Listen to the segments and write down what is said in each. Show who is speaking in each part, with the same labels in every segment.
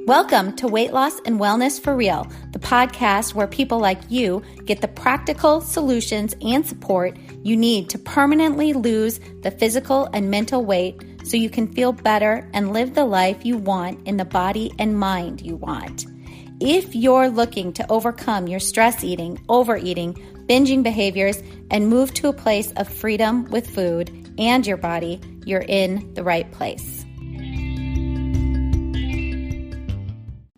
Speaker 1: Welcome to Weight Loss and Wellness for Real, the podcast where people like you get the practical solutions and support you need to permanently lose the physical and mental weight so you can feel better and live the life you want in the body and mind you want. If you're looking to overcome your stress eating, overeating, binging behaviors, and move to a place of freedom with food and your body, you're in the right place.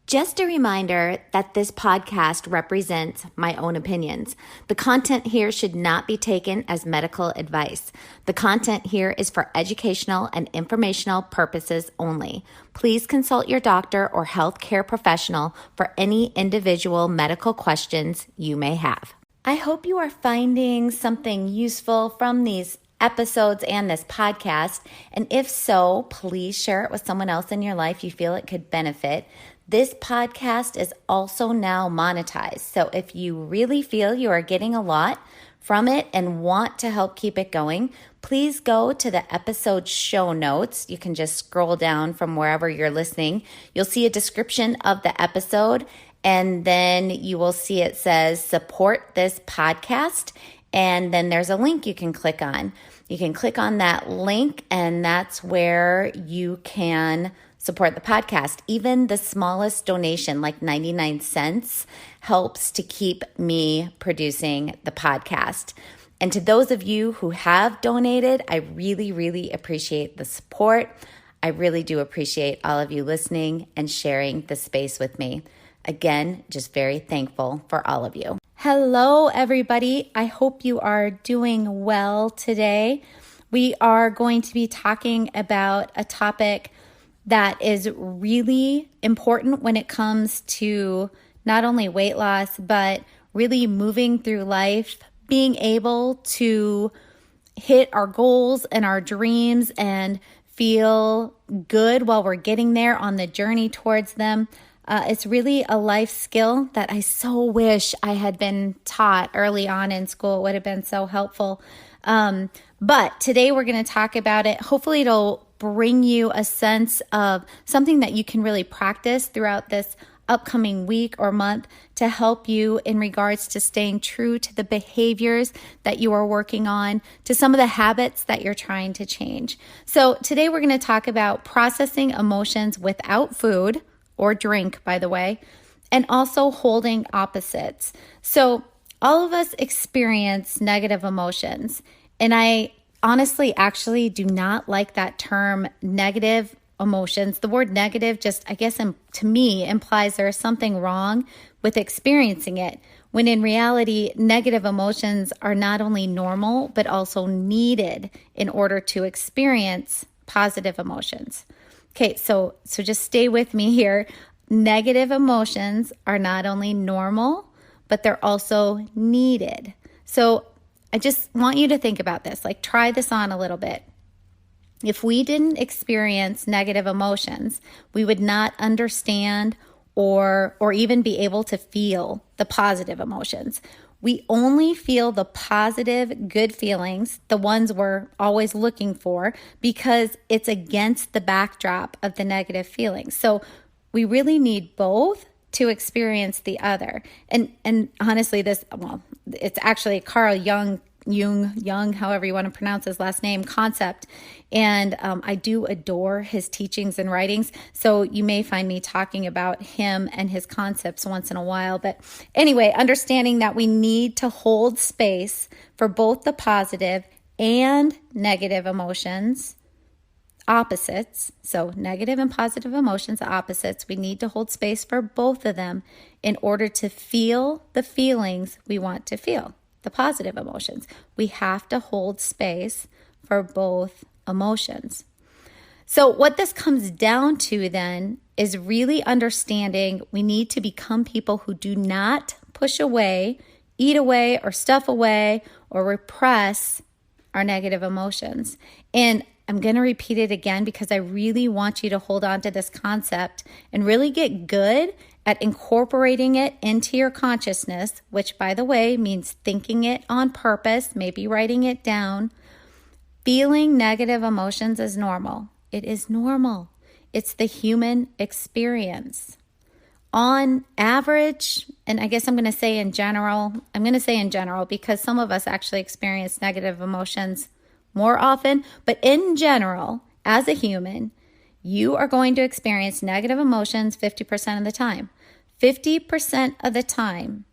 Speaker 1: Just a reminder that this podcast represents my own opinions. The content here should not be taken as medical advice. The content here is for educational and informational purposes only. Please consult your doctor or healthcare professional for any individual medical questions you may have. I hope you are finding something useful from these episodes and this podcast. And if so, please share it with someone else in your life you feel it could benefit. This podcast is also now monetized. So if you really feel you are getting a lot from it and want to help keep it going, please go to the episode show notes. You can just scroll down from wherever you're listening. You'll see a description of the episode, and then you will see it says support this podcast. And then there's a link you can click on. You can click on that link, and that's where you can support the podcast. Even the smallest donation, like 99 cents, helps to keep me producing the podcast. And to those of you who have donated, I really, really appreciate the support. I really do appreciate all of you listening and sharing the space with me. Again, just very thankful for all of you. Hello, everybody. I hope you are doing well today. We are going to be talking about a topic that is really important when it comes to not only weight loss, but really moving through life, being able to hit our goals and our dreams and feel good while we're getting there on the journey towards them. It's really a life skill that I so wish I had been taught early on in school. It would have been so helpful. But today we're going to talk about it. Hopefully it'll bring you a sense of something that you can really practice throughout this upcoming week or month to help you in regards to staying true to the behaviors that you are working on, to some of the habits that you're trying to change. So today we're going to talk about processing emotions without food or drink, by the way, and also holding opposites. So all of us experience negative emotions, and I honestly actually do not like that term, negative emotions. The word negative just, I guess, to me implies there is something wrong with experiencing it, when in reality, negative emotions are not only normal, but also needed in order to experience positive emotions. Okay, so just stay with me here. Negative emotions are not only normal, but they're also needed. So I just want you to think about this, like try this on a little bit. If we didn't experience negative emotions, we would not understand or even be able to feel the positive emotions. We only feel the positive, good feelings, the ones we're always looking for, because it's against the backdrop of the negative feelings. So we really need both to experience the other. And honestly, it's actually Carl Jung, however you want to pronounce his last name, concept. And I do adore his teachings and writings. So you may find me talking about him and his concepts once in a while. But anyway, understanding that we need to hold space for both the positive and negative emotions, opposites. So negative and positive emotions, opposites. We need to hold space for both of them in order to feel the feelings we want to feel, the positive emotions. We have to hold space for both emotions. So what this comes down to then is really understanding we need to become people who do not push away, eat away, or stuff away, or repress our negative emotions. And I'm going to repeat it again because I really want you to hold on to this concept and really get good at incorporating it into your consciousness, which, by the way, means thinking it on purpose, maybe writing it down. Feeling negative emotions is normal. It is normal. It's the human experience. On average, and I guess I'm going to say in general because some of us actually experience negative emotions more often, but in general, as a human, you are going to experience negative emotions 50% of the time. 50% of the time,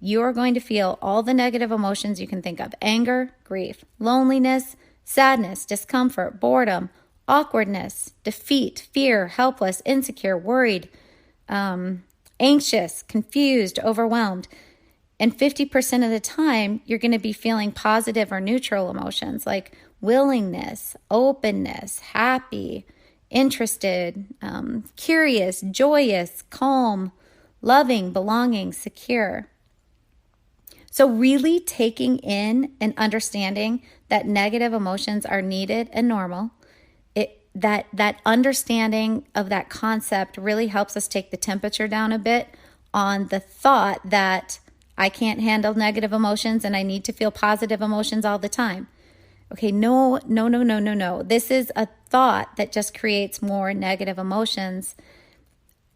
Speaker 1: you are going to feel all the negative emotions you can think of: anger, grief, loneliness, sadness, discomfort, boredom, awkwardness, defeat, fear, helpless, insecure, worried, anxious, confused, overwhelmed. And 50% of the time, you're going to be feeling positive or neutral emotions like willingness, openness, happy, interested, curious, joyous, calm, loving, belonging, secure. So really taking in and understanding that negative emotions are needed and normal, that understanding of that concept really helps us take the temperature down a bit on the thought that I can't handle negative emotions and I need to feel positive emotions all the time. Okay, no. This is a thought that just creates more negative emotions.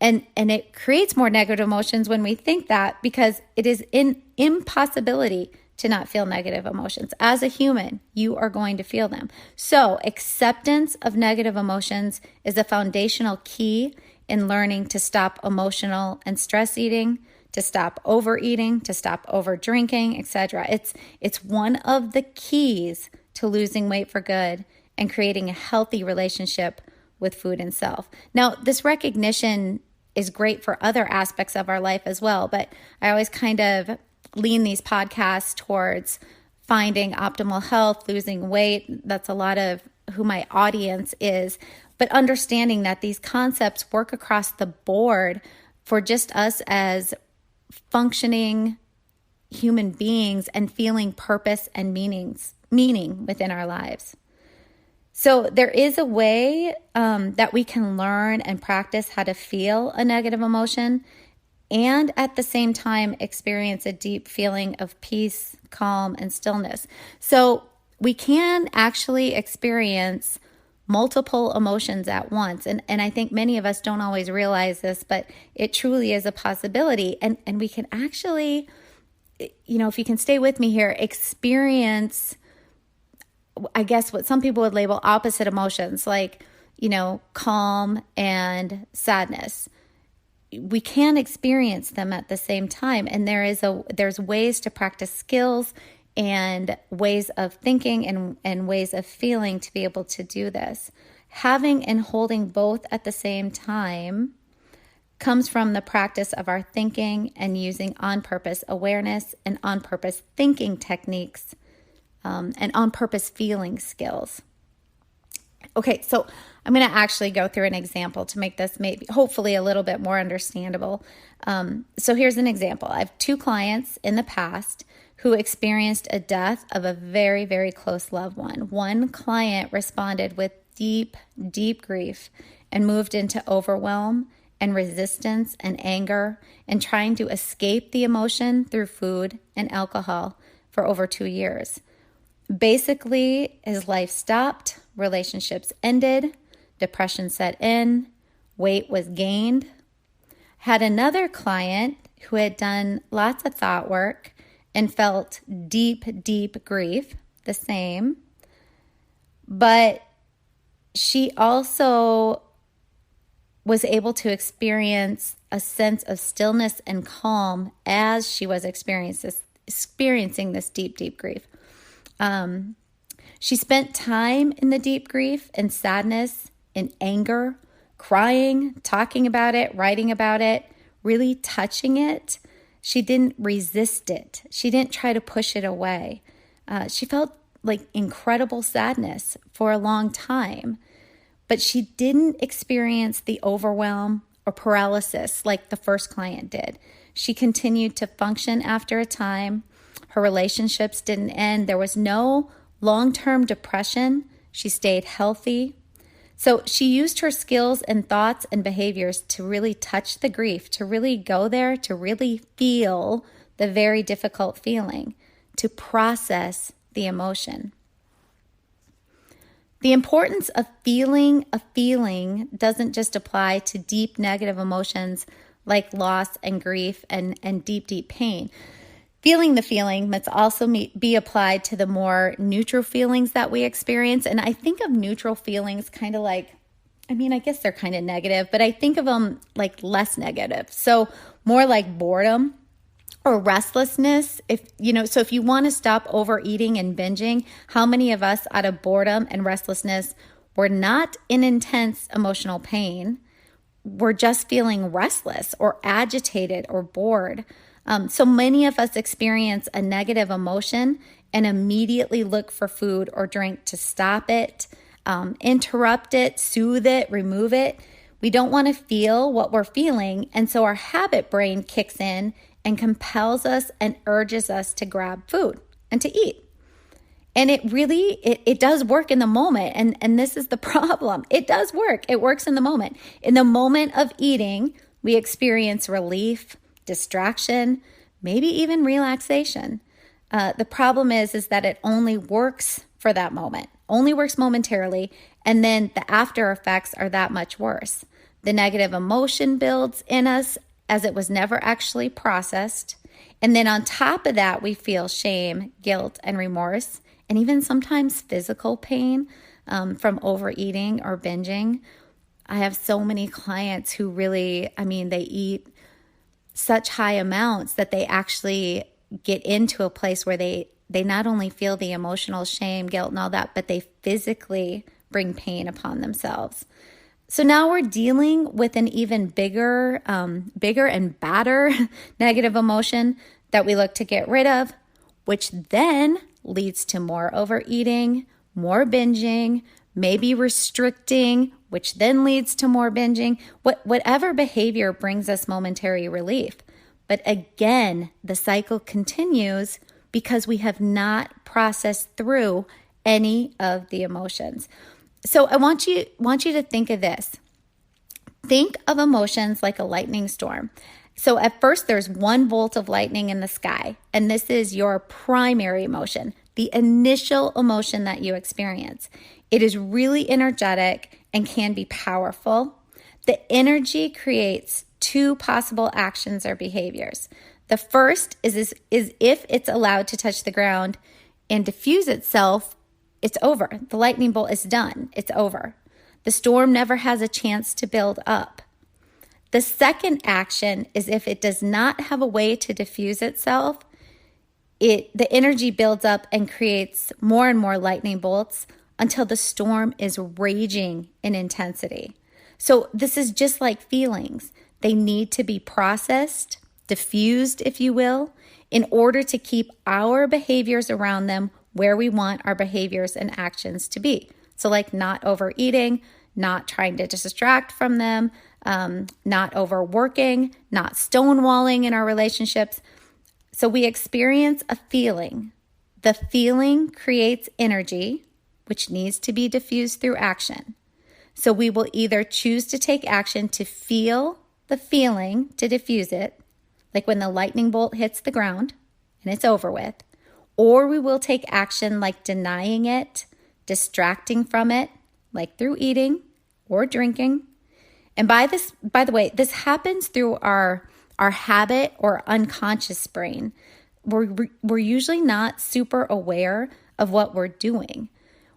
Speaker 1: And it creates more negative emotions when we think that, because it is an impossibility to not feel negative emotions. As a human, you are going to feel them. So acceptance of negative emotions is a foundational key in learning to stop emotional and stress eating, to stop overeating, to stop over drinking, etc. It's one of the keys to losing weight for good and creating a healthy relationship with food and self. Now, this recognition is great for other aspects of our life as well, but I always kind of lean these podcasts towards finding optimal health, losing weight. That's a lot of who my audience is, but understanding that these concepts work across the board for just us as functioning human beings and feeling purpose and meaning within our lives. So there is a way that we can learn and practice how to feel a negative emotion and at the same time experience a deep feeling of peace, calm, and stillness. So we can actually experience multiple emotions at once. And I think many of us don't always realize this, but it truly is a possibility. And we can actually, if you can stay with me here, experience, I guess, what some people would label opposite emotions, like, calm and sadness. We can experience them at the same time. And there's ways to practice skills and ways of thinking and ways of feeling to be able to do this. Having and holding both at the same time comes from the practice of our thinking and using on-purpose awareness and on-purpose thinking techniques and on-purpose feeling skills. Okay, so I'm going to actually go through an example to make this hopefully a little bit more understandable. So here's an example. I have 2 clients in the past who experienced a death of a very, very close loved one. One client responded with deep, deep grief and moved into overwhelm and resistance and anger and trying to escape the emotion through food and alcohol for over 2 years. Basically, his life stopped, relationships ended, depression set in, weight was gained. Had another client who had done lots of thought work and felt deep, deep grief, the same. But she also was able to experience a sense of stillness and calm as she was experiencing this deep, deep grief. She spent time in the deep grief and sadness and anger, crying, talking about it, writing about it, really touching it. She didn't resist it. She didn't try to push it away. She felt like incredible sadness for a long time, but she didn't experience the overwhelm or paralysis like the first client did. She continued to function after a time. Her relationships didn't end. There was no long-term depression. She stayed healthy. So she used her skills and thoughts and behaviors to really touch the grief, to really go there, to really feel the very difficult feeling, to process the emotion. The importance of feeling a feeling doesn't just apply to deep negative emotions like loss and grief and deep, deep pain. Feeling the feeling must also be applied to the more neutral feelings that we experience. And I think of neutral feelings kind of like, I guess they're kind of negative, but I think of them like less negative. So more like boredom or restlessness. So if you want to stop overeating and binging, how many of us out of boredom and restlessness were not in intense emotional pain? We're just feeling restless or agitated or bored. So many of us experience a negative emotion and immediately look for food or drink to stop it, interrupt it, soothe it, remove it. We don't want to feel what we're feeling, and so our habit brain kicks in and compels us and urges us to grab food and to eat. And it does work in the moment, and this is the problem. It does work. It works in the moment. In the moment of eating, we experience relief, distraction, maybe even relaxation. The problem is that it only works for that moment, only works momentarily, and then the after effects are that much worse. The negative emotion builds in us as it was never actually processed. And then on top of that, we feel shame, guilt, and remorse, and even sometimes physical pain from overeating or binging. I have so many clients who really, they eat such high amounts that they actually get into a place where they not only feel the emotional shame, guilt, and all that, but they physically bring pain upon themselves. So now we're dealing with an even bigger and badder negative emotion that we look to get rid of, which then leads to more overeating, more binging, maybe restricting, which then leads to more binging. Whatever behavior brings us momentary relief. But again, the cycle continues because we have not processed through any of the emotions. So I want you to think of this. Think of emotions like a lightning storm. So at first there's one bolt of lightning in the sky, and this is your primary emotion, the initial emotion that you experience. It is really energetic and can be powerful. The energy creates two possible actions or behaviors. The first is if it's allowed to touch the ground and diffuse itself, it's over. The lightning bolt is done. It's over. The storm never has a chance to build up. The second action is if it does not have a way to diffuse itself, the energy builds up and creates more and more lightning bolts until the storm is raging in intensity. So this is just like feelings. They need to be processed, diffused, if you will, in order to keep our behaviors around them where we want our behaviors and actions to be. So like not overeating, not trying to distract from them, not overworking, not stonewalling in our relationships. So we experience a feeling. The feeling creates energy, which needs to be diffused through action. So we will either choose to take action to feel the feeling to diffuse it, like when the lightning bolt hits the ground and it's over with, or we will take action like denying it, distracting from it, like through eating or drinking. And by the way, this happens through our habit or unconscious brain. We're usually not super aware of what we're doing.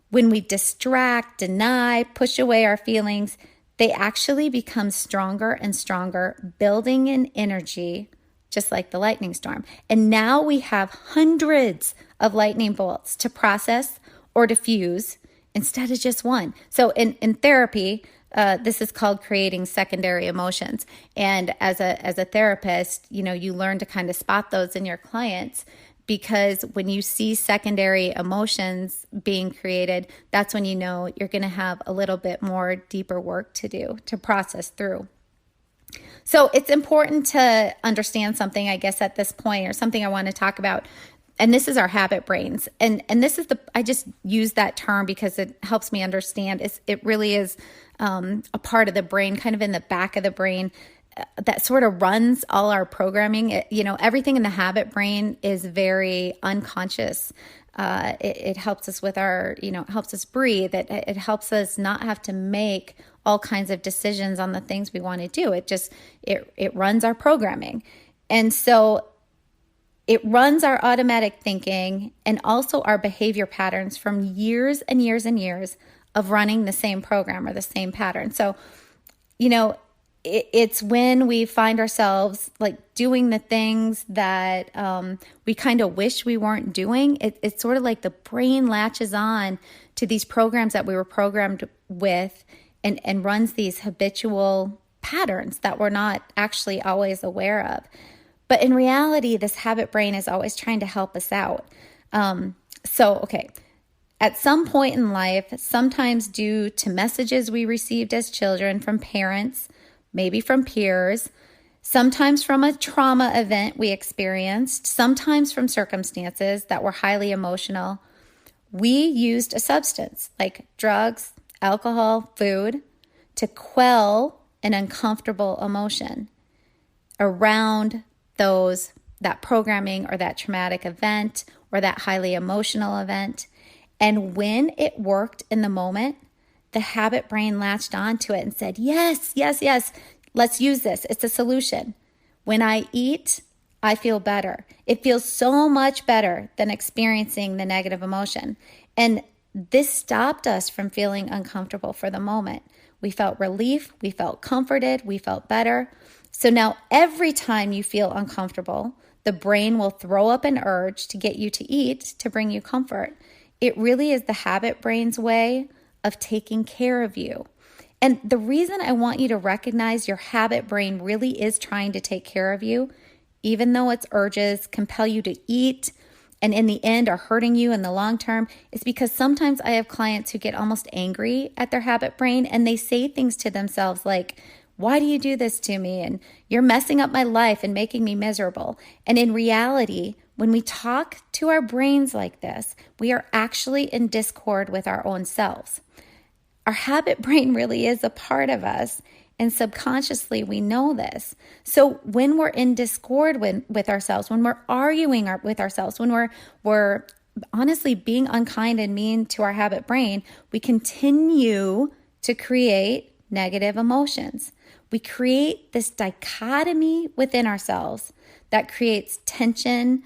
Speaker 1: When we distract, deny, push away our feelings, they actually become stronger and stronger, building in energy, just like the lightning storm. And now we have hundreds of lightning bolts to process or diffuse instead of just one. So in therapy, this is called creating secondary emotions. And as a therapist, you learn to kind of spot those in your clients, because when you see secondary emotions being created, that's when you know you're going to have a little bit more deeper work to do to process through. So it's important to understand something, I guess, at this point, or something I want to talk about. And this is our habit brains. And this is I just use that term because it helps me understand. It really is a part of the brain, kind of in the back of the brain, that sort of runs all our programming. Everything in the habit brain is very unconscious.
Speaker 2: It helps us with our, it helps us breathe. It helps us not have to make all kinds of decisions on the things we want to do. It runs our programming. And so it runs our automatic thinking and also our behavior patterns from years and years and years of running the same program or the same pattern. So, it's when we find ourselves like doing the things that we kind of wish we weren't doing. It's sort of like the brain latches on to these programs that we were programmed with and runs these habitual patterns that we're not actually always aware of. But in reality, this habit brain is always trying to help us out. At some point in life, sometimes due to messages we received as children from parents, maybe from peers, sometimes from a trauma event we experienced, sometimes from circumstances that were highly emotional, we used a substance like drugs, alcohol, food to quell an uncomfortable emotion around that programming or that traumatic event or that highly emotional event. And when it worked in the moment, the habit brain latched onto it and said, yes, let's use this. It's a solution. When I eat, I feel better. It feels so much better than experiencing the negative emotion. And this stopped us from feeling uncomfortable for the moment. We felt relief, we felt comforted, we felt better. So now every time you feel uncomfortable, the brain will throw up an urge to get you to eat to bring you comfort. It really is the habit brain's way of taking care of you. And the reason I want you to recognize your habit brain really is trying to take care of you, even though its urges compel you to eat and in the end are hurting you in the long term, is because sometimes I have clients who get almost angry at their habit brain and they say things to themselves like, why do you do this to me? And you're messing up my life and making me miserable. And in reality, when we talk to our brains like this, we are actually in discord with our own selves. Our habit brain really is a part of us, and subconsciously we know this. So when we're in discord with ourselves, when we're arguing with ourselves, when we're honestly being unkind and mean to our habit brain, we continue to create negative emotions. We create this dichotomy within ourselves that creates tension.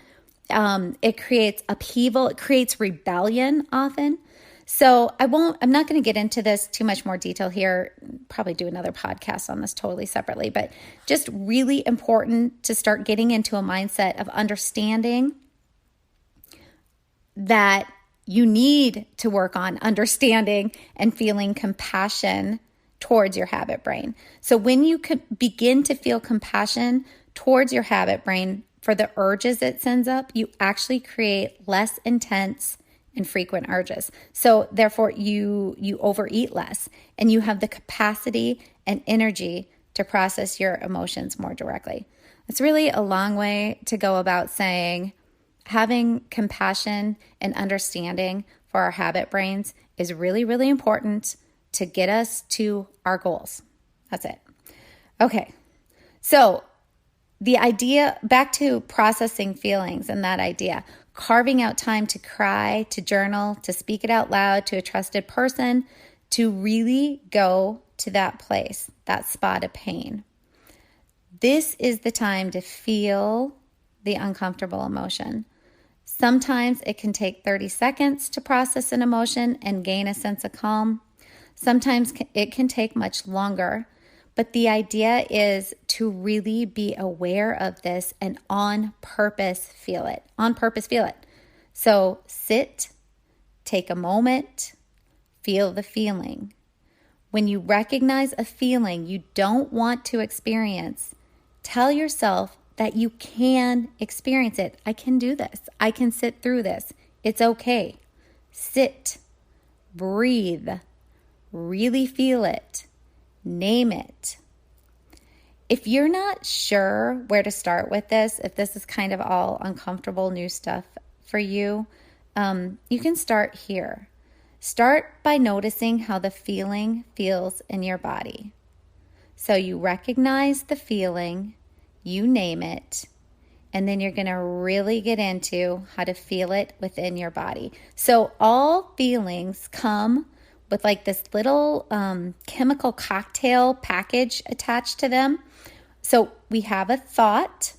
Speaker 2: It creates upheaval. It creates rebellion often. So I'm not going to get into this too much more detail here, probably do another podcast on this totally separately, but just really important to start getting into a mindset of understanding that you need to work on understanding and feeling compassion towards your habit brain. So when you begin to feel compassion towards your habit brain for the urges it sends up, you actually create less intense and frequent urges. So therefore you overeat less and you have the capacity and energy to process your emotions more directly. It's really a long way to go about saying having compassion and understanding for our habit brains is really, really important to get us to our goals. That's it. Okay. So the idea, back to processing feelings and that idea, carving out time to cry, to journal, to speak it out loud to a trusted person, to really go to that place, that spot of pain. This is the time to feel the uncomfortable emotion. Sometimes it can take 30 seconds to process an emotion and gain a sense of calm. Sometimes it can take much longer. But the idea is to really be aware of this and on purpose feel it. On purpose feel it. So sit, take a moment, feel the feeling. When you recognize a feeling you don't want to experience, tell yourself that you can experience it. I can do this. I can sit through this. It's okay. Sit, breathe, really feel it. Name it. If you're not sure where to start with this, if this is kind of all uncomfortable new stuff for you, you can start here. Start by noticing how the feeling feels in your body. So you recognize the feeling, you name it, And then you're going to really get into how to feel it within your body. So all feelings come with like this little chemical cocktail package attached to them. So we have a thought.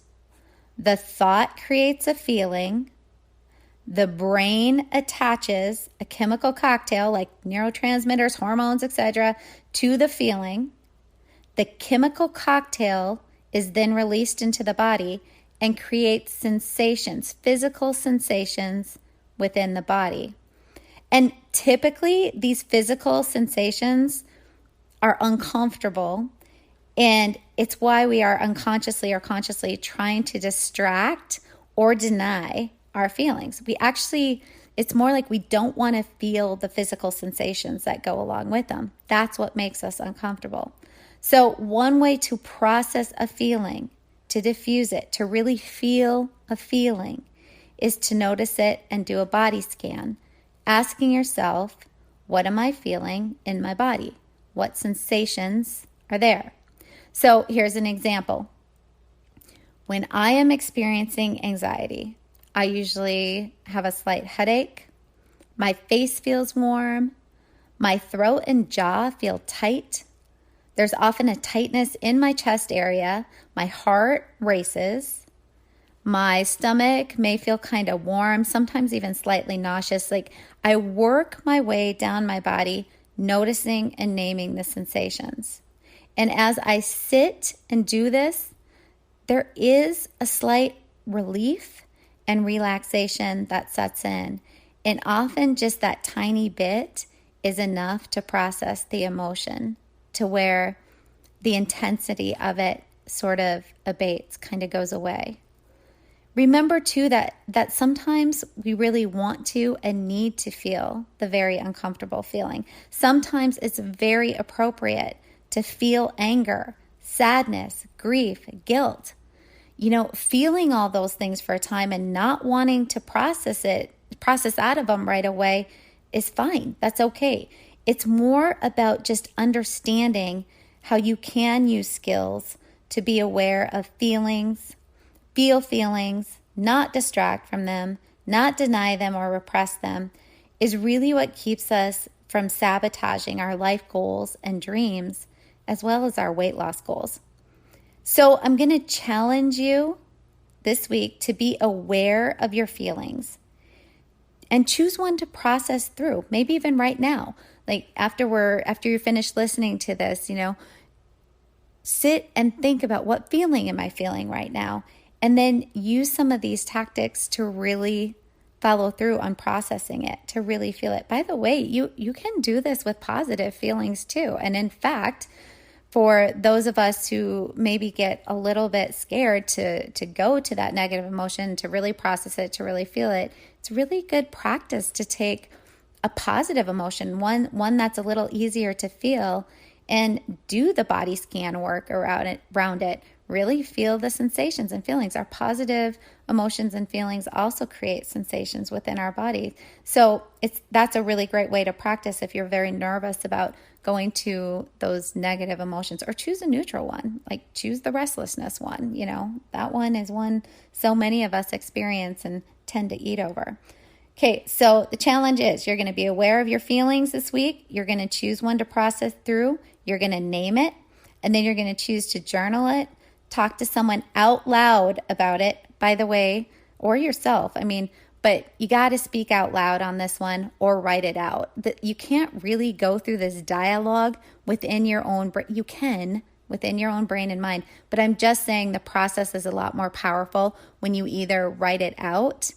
Speaker 2: The thought creates a feeling. The brain attaches a chemical cocktail like neurotransmitters, hormones, etc. to the feeling. The chemical cocktail is then released into the body and creates sensations, physical sensations within the body. And typically, these physical sensations are uncomfortable, and it's why we are unconsciously or consciously trying to distract or deny our feelings. It's more like we don't want to feel the physical sensations that go along with them. That's what makes us uncomfortable. So one way to process a feeling, to diffuse it, to really feel a feeling, is to notice it and do a body scan, asking yourself, what am I feeling in my body? What sensations are there? So here's an example. When I am experiencing anxiety, I usually have a slight headache. My face feels warm. My throat and jaw feel tight. There's often a tightness in my chest area. My heart races. My stomach may feel kind of warm, sometimes even slightly nauseous. Like I work my way down my body, noticing and naming the sensations. And as I sit and do this, there is a slight relief and relaxation that sets in. And often just that tiny bit is enough to process the emotion to where the intensity of it sort of abates, kind of goes away. Remember too that sometimes we really want to and need to feel the very uncomfortable feeling. Sometimes it's very appropriate to feel anger, sadness, grief, guilt. Feeling all those things for a time and not wanting to process out of them right away is fine. That's okay. It's more about just understanding how you can use skills to be aware of feelings, feel feelings, not distract from them, not deny them or repress them, is really what keeps us from sabotaging our life goals and dreams, as well as our weight loss goals. So I'm going to challenge you this week to be aware of your feelings and choose one to process through, maybe even right now. Like after you're finished listening to this, sit and think about what feeling am I feeling right now? And then use some of these tactics to really follow through on processing it, to really feel it. By the way, you can do this with positive feelings too. And in fact, for those of us who maybe get a little bit scared to go to that negative emotion, to really process it, to really feel it, it's really good practice to take a positive emotion, one that's a little easier to feel, and do the body scan work around it. Really feel the sensations and feelings. Our positive emotions and feelings also create sensations within our body. So that's a really great way to practice if you're very nervous about going to those negative emotions, or choose a neutral one, like choose the restlessness one. That one is one so many of us experience and tend to eat over. Okay, so the challenge is you're going to be aware of your feelings this week. You're going to choose one to process through. You're going to name it, and then you're going to choose to journal it. Talk to someone out loud about it, by the way, or yourself. But you got to speak out loud on this one or write it out. You can't really go through this dialogue within your own brain. You can within your own brain and mind, but I'm just saying the process is a lot more powerful when you either write it out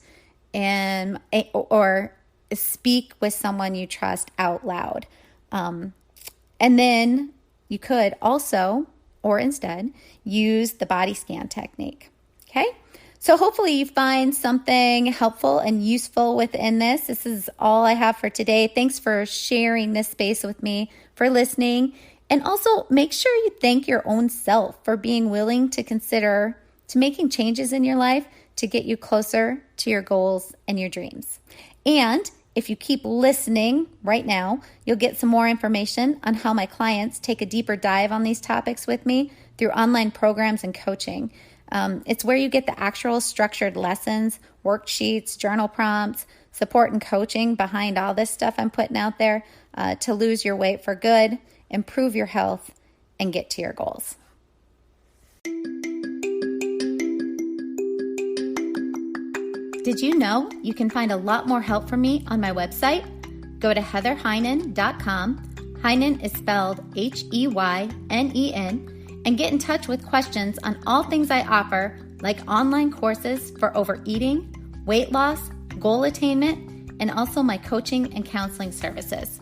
Speaker 2: or speak with someone you trust out loud. And then you could also, or instead, use the body scan technique. Okay? So hopefully you find something helpful and useful within this. This is all I have for today. Thanks for sharing this space with me, for listening. And also make sure you thank your own self for being willing to consider making changes in your life to get you closer to your goals and your dreams. And if you keep listening right now, you'll get some more information on how my clients take a deeper dive on these topics with me through online programs and coaching. It's where you get the actual structured lessons, worksheets, journal prompts, support and coaching behind all this stuff I'm putting out there to lose your weight for good, improve your health, and get to your goals. Did you know you can find a lot more help from me on my website? Go to heatherheynen.com. Heynen is spelled Heynen, and get in touch with questions on all things I offer, like online courses for overeating, weight loss, goal attainment, and also my coaching and counseling services.